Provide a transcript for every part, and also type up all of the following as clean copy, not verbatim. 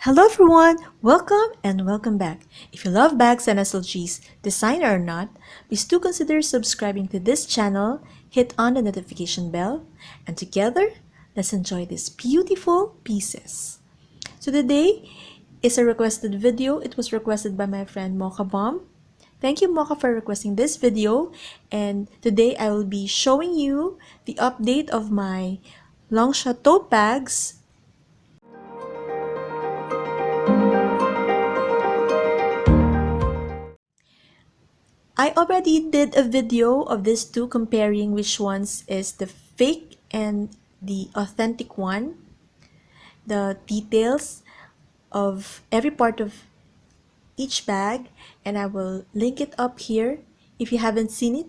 Hello everyone! Welcome and welcome back. If you love bags and SLGs, designer or not, please do consider subscribing to this channel, hit on the notification bell, and together, let's enjoy these beautiful pieces. So today is a requested video. It was requested by my friend Mochabomb. Thank you Mocha for requesting this video, and today I will be showing you the update of my Longchamp tote bags. I already did a video of these two comparing which ones is the fake and the authentic one. The details of every part of each bag, and I will link it up here. If you haven't seen it,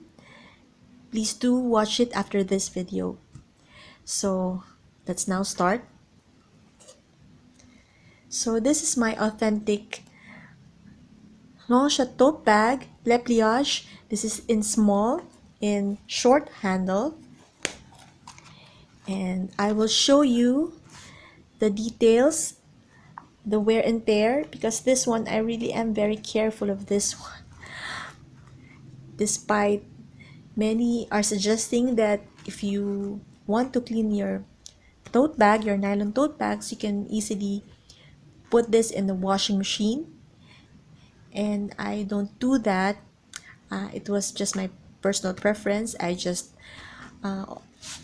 please do watch it after this video. So let's now start. So this is my authentic Longchamp tote bag, Lepliage. This is in small, in short handle. And I will show you the details, the wear and tear, because this one I really am very careful of this one. Despite many are suggesting that if you want to clean your tote bag, your nylon tote bags, you can easily put this in the washing machine, and I don't do that. It was just my personal preference. I just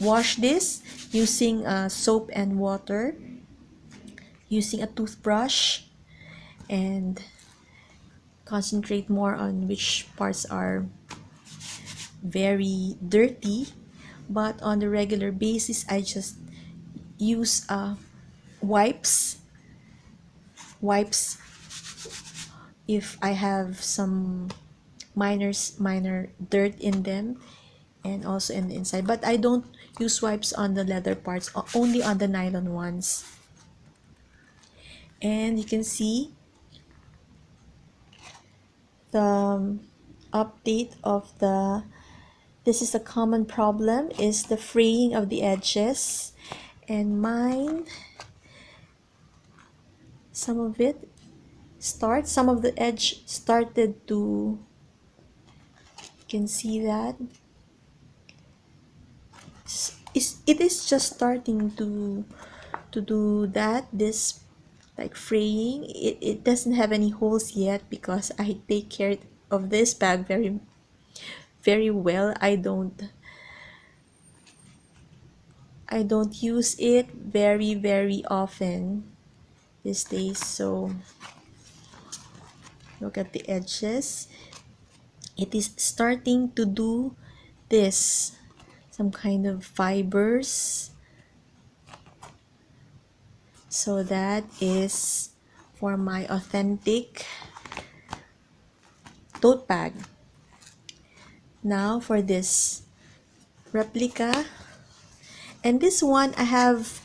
wash this using soap and water, using a toothbrush, and concentrate more on which parts are very dirty. But on the regular basis, I just use wipes if I have some minor dirt in them, and also in the inside. But I don't use wipes on the leather parts, only on the nylon ones. And you can see the update of this is a common problem, is the fraying of the edges, and mine, some of the edge started to, you can see that it is just starting to do that, this like fraying. It doesn't have any holes yet because I take care of this bag very well. I don't use it very often these days. So look at the edges. It is starting to do this, some kind of fibers. So that is for my authentic tote bag. Now for this replica, and this one I have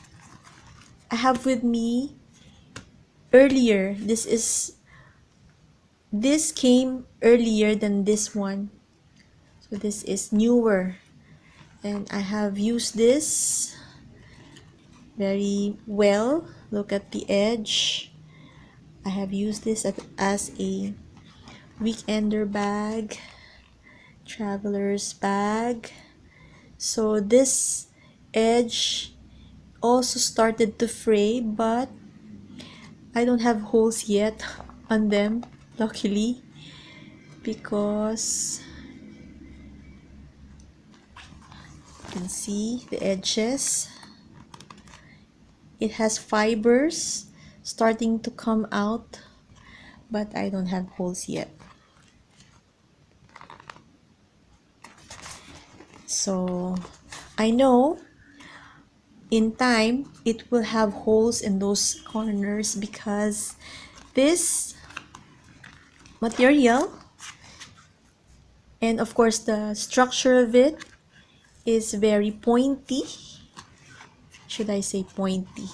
with me earlier. This came earlier than this one, so this is newer, and I have used this very well. Look at the edge. I have used this as a weekender bag, traveler's bag. So this edge also started to fray, but I don't have holes yet on them, luckily, because you can see the edges. It has fibers starting to come out, but I don't have holes yet. So I know in time it will have holes in those corners because this material, and of course the structure of it, is very pointy. Should I say pointy?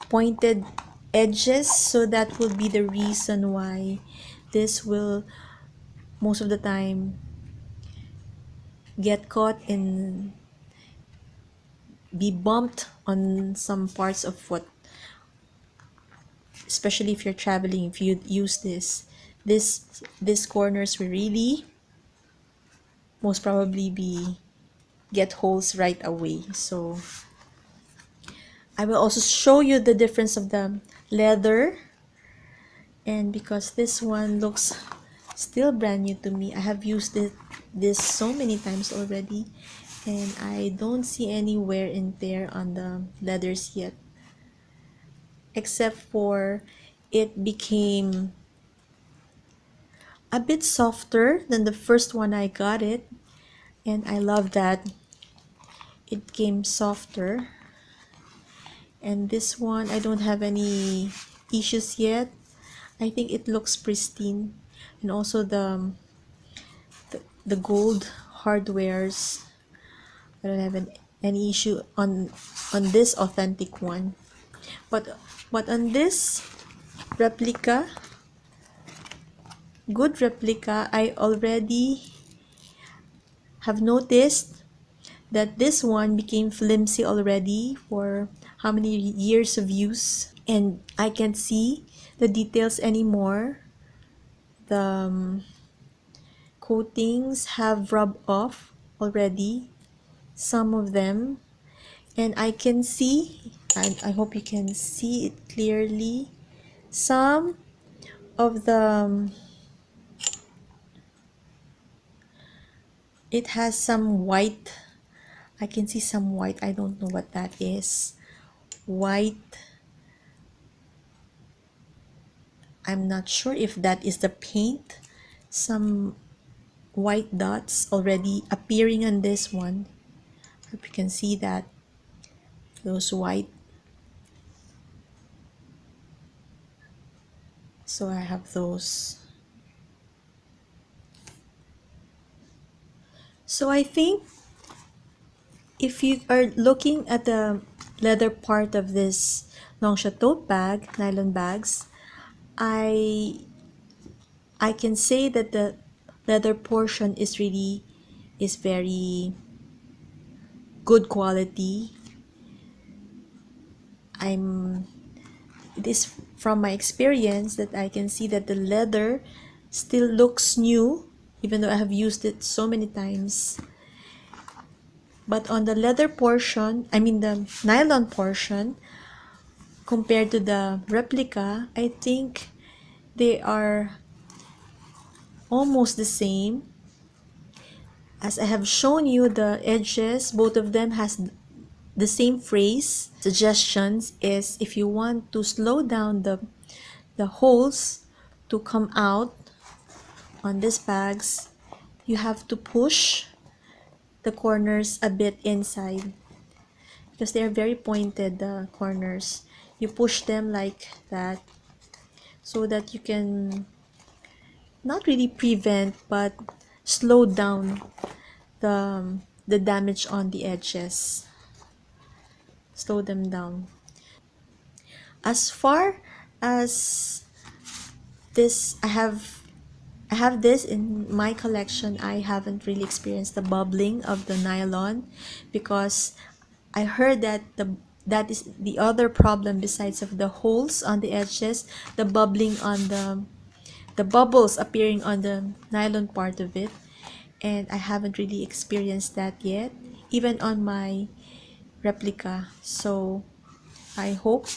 Pointed edges, so that will be the reason why this will most of the time get caught and be bumped on some parts of what especially if you're traveling, if you use this corners will really most probably be get holes right away. So I will also show you the difference of the leather, and because this one looks still brand new to me, I have used this so many times already, and I don't see any wear and tear on the leathers yet, except for it became a bit softer than the first one I got it, and I love that it came softer. And this one, I don't have any issues yet. I think it looks pristine, and also the gold hardwares, I don't have any issue on this authentic one. But on this replica, good replica, I already have noticed that this one became flimsy already for how many years of use, and I can't see the details anymore. The coatings have rubbed off already, some of them, and I can see, I hope you can see it clearly, some of the it has some white. I can see some white. I don't know what that is. White. I'm not sure if that is the paint. Some white dots already appearing on this one. Hope you can see that. Those white. So I have those. So I think if you are looking at the leather part of this Longchamp tote bag, nylon bags, I can say that the leather portion is very good quality. It is from my experience that I can see that the leather still looks new, even though I have used it so many times. But on the leather portion, I mean the nylon portion, compared to the replica, I think they are almost the same. As I have shown you, the edges, both of them has the same phrase. Suggestions is if you want to slow down the holes to come out on these bags, you have to push the corners a bit inside because they are very pointed, the corners. You push them like that so that you can not really prevent but slow down the damage on the edges. Slow them down. As far as this, I have this in my collection. I haven't really experienced the bubbling of the nylon because I heard that that is the other problem besides of the holes on the edges, the bubbling on the bubbles appearing on the nylon part of it, and I haven't really experienced that yet, even on my replica. So I hope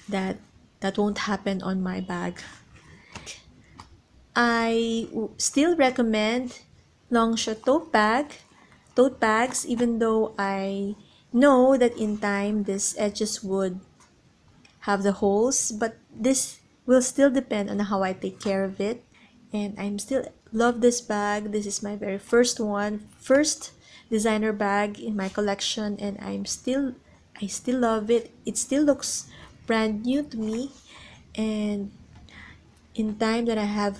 that that won't happen on my bag. I still recommend Longchamp tote bags, even though I know that in time these edges would have the holes, but this will still depend on how I take care of it. And I'm still love this bag. This is my very first designer bag in my collection, and I still love it. It still looks brand new to me, and in time that I have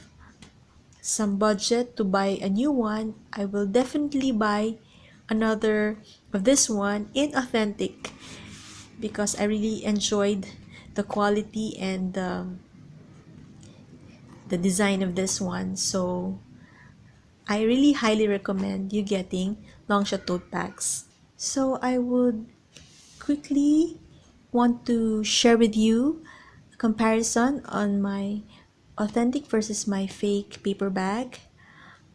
some budget to buy a new one, I will definitely buy another of this one in authentic because I really enjoyed the quality and the design of this one. So I really highly recommend you getting Longchamp tote bags. So I would quickly want to share with you comparison on my authentic versus my fake paper bag.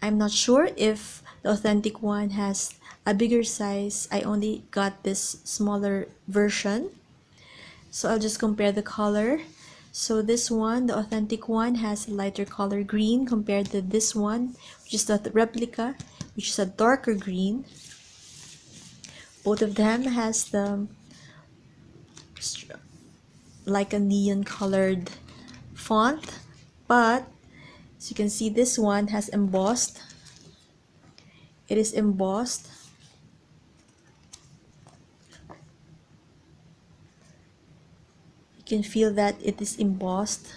I'm not sure if the authentic one has a bigger size. I only got this smaller version. So I'll just compare the color. So this one, the authentic one, has a lighter color green compared to this one, which is the replica, which is a darker green. Both of them has the like a neon colored font, but as you can see, this one has embossed. It is embossed. You can feel that it is embossed.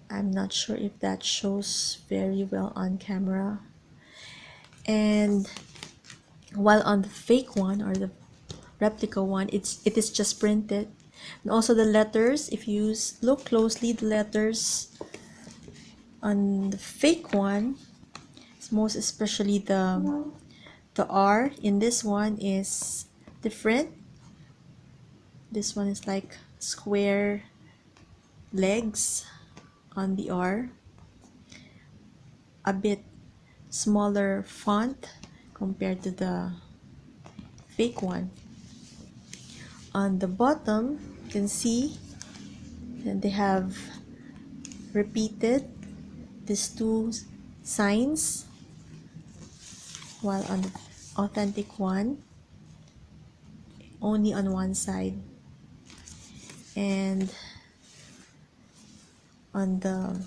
I'm not sure if that shows very well on camera. And while on the fake one or the replica one, it is just printed. And also the letters, if you look closely, the letters on the fake one, most especially the R in this one is different. This one is like square legs on the R, a bit smaller font compared to the fake one. On the bottom, you can see that they have repeated these two signs, while on the authentic one, only on one side. And on the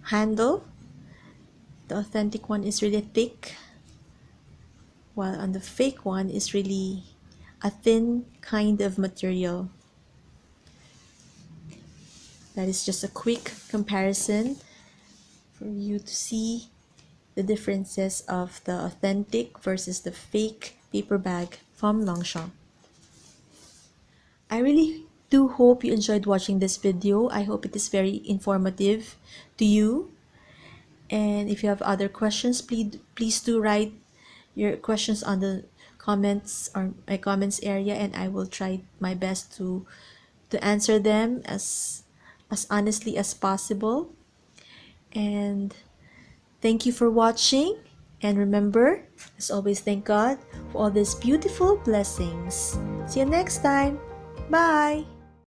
handle, the authentic one is really thick, while on the fake one is really a thin kind of material. That is just a quick comparison for you to see the differences of the authentic versus the fake paper bag from Longchamp. I really do hope you enjoyed watching this video. I hope it is very informative to you. And if you have other questions, please do write your questions on the comments or my comments area, and I will try my best to answer them as honestly as possible. And thank you for watching, and remember, as always, thank God for all these beautiful blessings. See you next time. Bye.